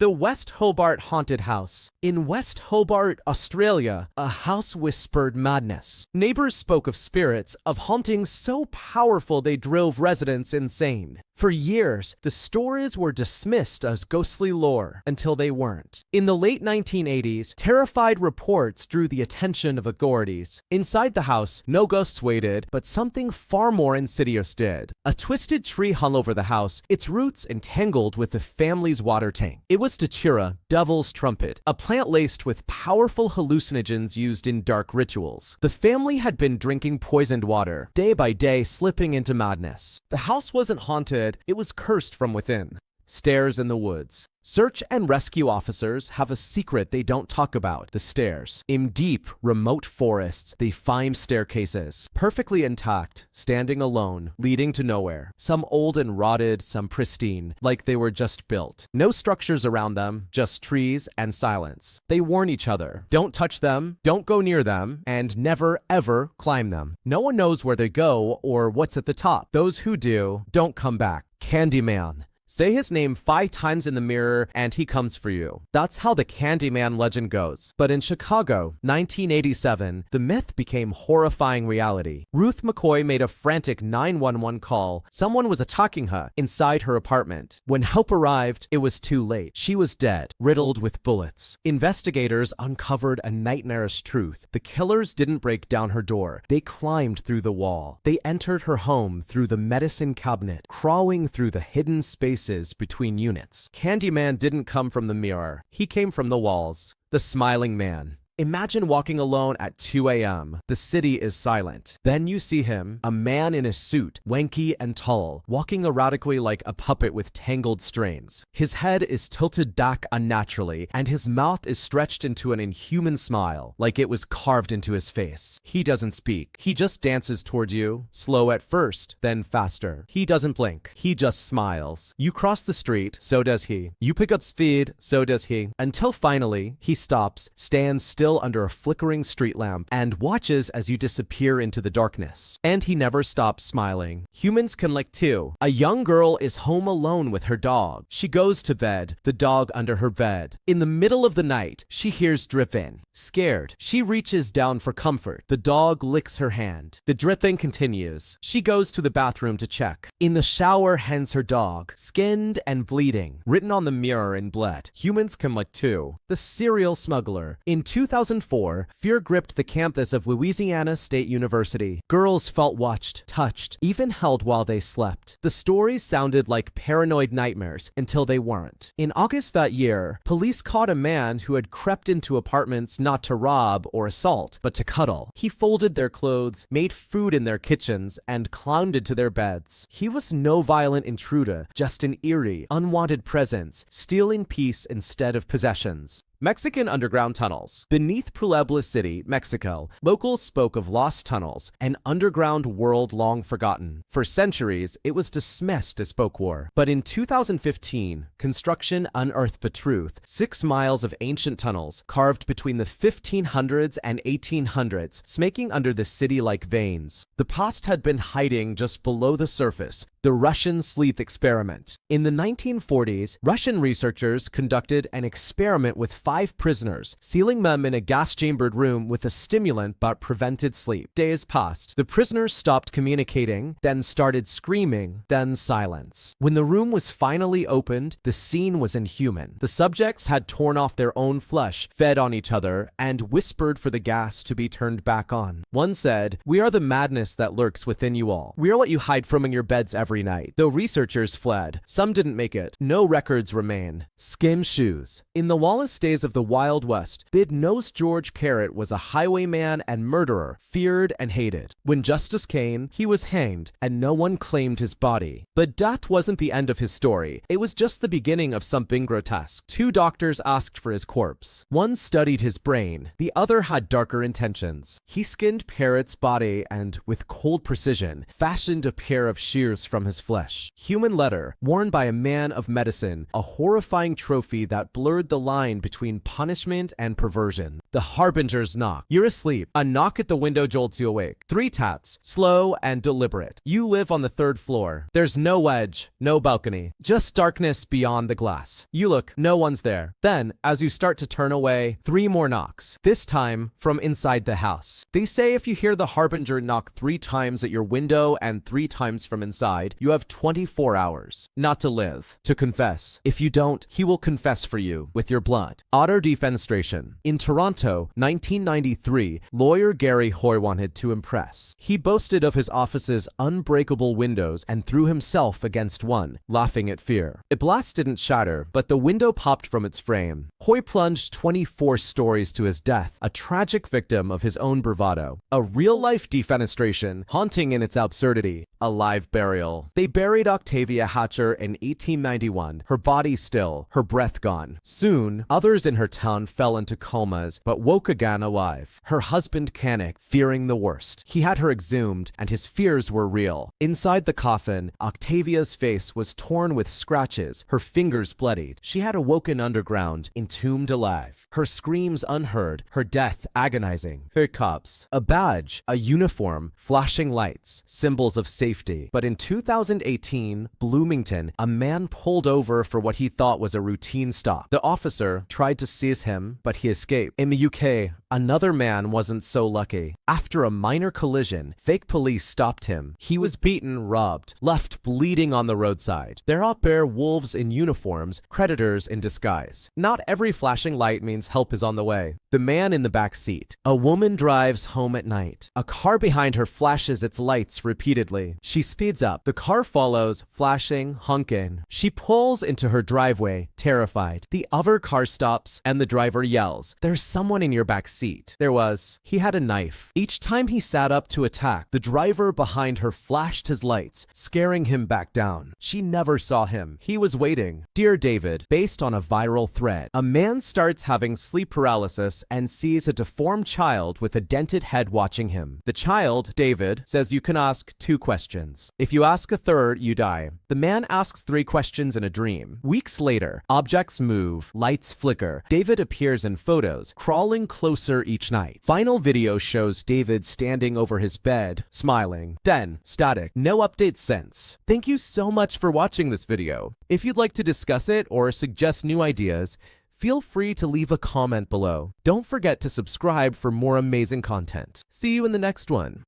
The West Hobart Haunted House. In West Hobart, Australia, a house whispered madness. Neighbors spoke of spirits, of hauntings so powerful they drove residents insane. For years, the stories were dismissed as ghostly lore until they weren't. In the late 1980s, terrified reports drew the attention of authorities. Inside the house, no ghosts waited, but something far more insidious did. A twisted tree hung over the house, its roots entangled with the family's water tank. It was Datura, devil's trumpet, a plant laced with powerful hallucinogens used in dark rituals. The family had been drinking poisoned water, day by day slipping into madness. The house wasn't haunted, it was cursed from within. Stairs in the woods. Search and rescue officers have a secret they don't talk about: the stairs. In deep, remote forests, they find staircases, perfectly intact, standing alone, leading to nowhere. Some old and rotted, some pristine, like they were just built. No structures around them, just trees and silence. They warn each other: don't touch them, don't go near them, and never ever climb them. No one knows where they go or what's at the top. Those who do, don't come back. Candyman. Say his name 5 times in the mirror and he comes for you. That's how the Candyman legend goes. But in Chicago, 1987, the myth became horrifying reality. Ruth McCoy made a frantic 911 call. Someone was attacking her inside her apartment. When help arrived, it was too late. She was dead, riddled with bullets. Investigators uncovered a nightmarish truth. The killers didn't break down her door. They climbed through the wall. They entered her home through the medicine cabinet, crawling through the hidden spaces between units. Candyman didn't come from the mirror. He came from the walls. The smiling man. Imagine walking alone at 2 a.m. The city is silent. Then you see him, a man in a suit, wanky and tall, walking erratically like a puppet with tangled strings. His head is tilted back unnaturally, and his mouth is stretched into an inhuman smile, like it was carved into his face. He doesn't speak. He just dances toward you, slow at first, then faster. He doesn't blink. He just smiles. You cross the street, so does he. You pick up speed, so does he. Until finally, he stops, stands still under a flickering street lamp, and watches as you disappear into the darkness. And he never stops smiling. Humans can like too. A young girl is home alone with her dog. She goes to bed, the dog under her bed. In the middle of the night, she hears dripping. Scared, she reaches down for comfort. The dog licks her hand. The dripping continues. She goes to the bathroom to check. In the shower hangs her dog, skinned and bleeding, written on the mirror in blood. Humans can like too. The Serial Snuggler. In 2004, fear gripped the campus of Louisiana State University. Girls felt watched, touched, even held while they slept. The stories sounded like paranoid nightmares until they weren't. In August that year, police caught a man who had crept into apartments not to rob or assault, but to cuddle. He folded their clothes, made food in their kitchens, and climbed into their beds. He was no violent intruder, just an eerie, unwanted presence, stealing peace instead of possessions. Mexican underground tunnels. Beneath Puebla City, Mexico, locals spoke of lost tunnels, an underground world long forgotten. For centuries, it was dismissed as folklore. But in 2015, construction unearthed the truth: 6 miles of ancient tunnels, carved between the 1500s and 1800s, snaking under the city like veins. The past had been hiding just below the surface. The Russian Sleeth Experiment. In the 1940s, Russian researchers conducted an experiment with 5 prisoners, sealing them in a gas-chambered room with a stimulant but prevented sleep. Days passed. The prisoners stopped communicating, then started screaming, then silence. When the room was finally opened, the scene was inhuman. The subjects had torn off their own flesh, fed on each other, and whispered for the gas to be turned back on. One said, "We are the madness that lurks within you all. We are what you hide from in your beds every night." Though researchers fled, some didn't make it. No records remain. Skim shoes. In the lawless days of the Wild West, Big-Nosed George Carrot was a highwayman and murderer, feared and hated. When justice came, he was hanged, and no one claimed his body. But death wasn't the end of his story. It was just the beginning of something grotesque. 2 doctors asked for his corpse. One studied his brain. The other had darker intentions. He skinned Parrot's body and, with cold precision, fashioned a pair of shears from from his flesh. Human letter, worn by a man of medicine, a horrifying trophy that blurred the line between punishment and perversion. The Harbinger's knock. You're asleep. A knock at the window jolts you awake. 3 taps, slow and deliberate. You live on the 3rd floor. There's no edge, no balcony, just darkness beyond the glass. You look, no one's there. Then, as you start to turn away, 3 more knocks, this time from inside the house. They say if you hear the Harbinger knock 3 times at your window and 3 times from inside, you have 24 hours. Not to live, to confess. If you don't, he will confess for you with your blood. Auto-Defenestration. In Toronto, 1993, lawyer Gary Hoy wanted to impress. He boasted of his office's unbreakable windows and threw himself against one, laughing at fear. The blast didn't shatter, but the window popped from its frame. Hoy plunged 24 stories to his death, a tragic victim of his own bravado. A real-life defenestration, haunting in its absurdity. A live burial. They buried Octavia Hatcher in 1891, her body still, her breath gone. Soon, others in her town fell into comas, but woke again alive. Her husband Canuck, fearing the worst. He had her exhumed, and his fears were real. Inside the coffin, Octavia's face was torn with scratches, her fingers bloodied. She had awoken underground, entombed alive. Her screams unheard, her death agonizing. Her cops. A badge, a uniform, flashing lights, symbols of safety. But in 2018, Bloomington, a man pulled over for what he thought was a routine stop. The officer tried to seize him, but he escaped. In the UK, another man wasn't so lucky. After a minor collision, fake police stopped him. He was beaten, robbed, left bleeding on the roadside. They're out there wolves in uniforms, predators in disguise. Not every flashing light means help is on the way. The man in the back seat. A woman drives home at night. A car behind her flashes its lights repeatedly. She speeds up. The car follows, flashing, honking. She pulls into her driveway, terrified. The other car stops, and the driver yells, "There's someone in your back seat." There was. He had a knife. Each time he sat up to attack, the driver behind her flashed his lights, scaring him back down. She never saw him. He was waiting. Dear David, based on a viral thread. A man starts having sleep paralysis and sees a deformed child with a dented head watching him. The child, David, says you can ask 2 questions. If you ask a third, you die. The man asks 3 questions in a dream. Weeks later, objects move, lights flicker. David appears in photos, crawling closer each night. Final video shows David standing over his bed, smiling. Then, static. No updates since. Thank you so much for watching this video. If you'd like to discuss it or suggest new ideas, feel free to leave a comment below. Don't forget to subscribe for more amazing content. See you in the next one.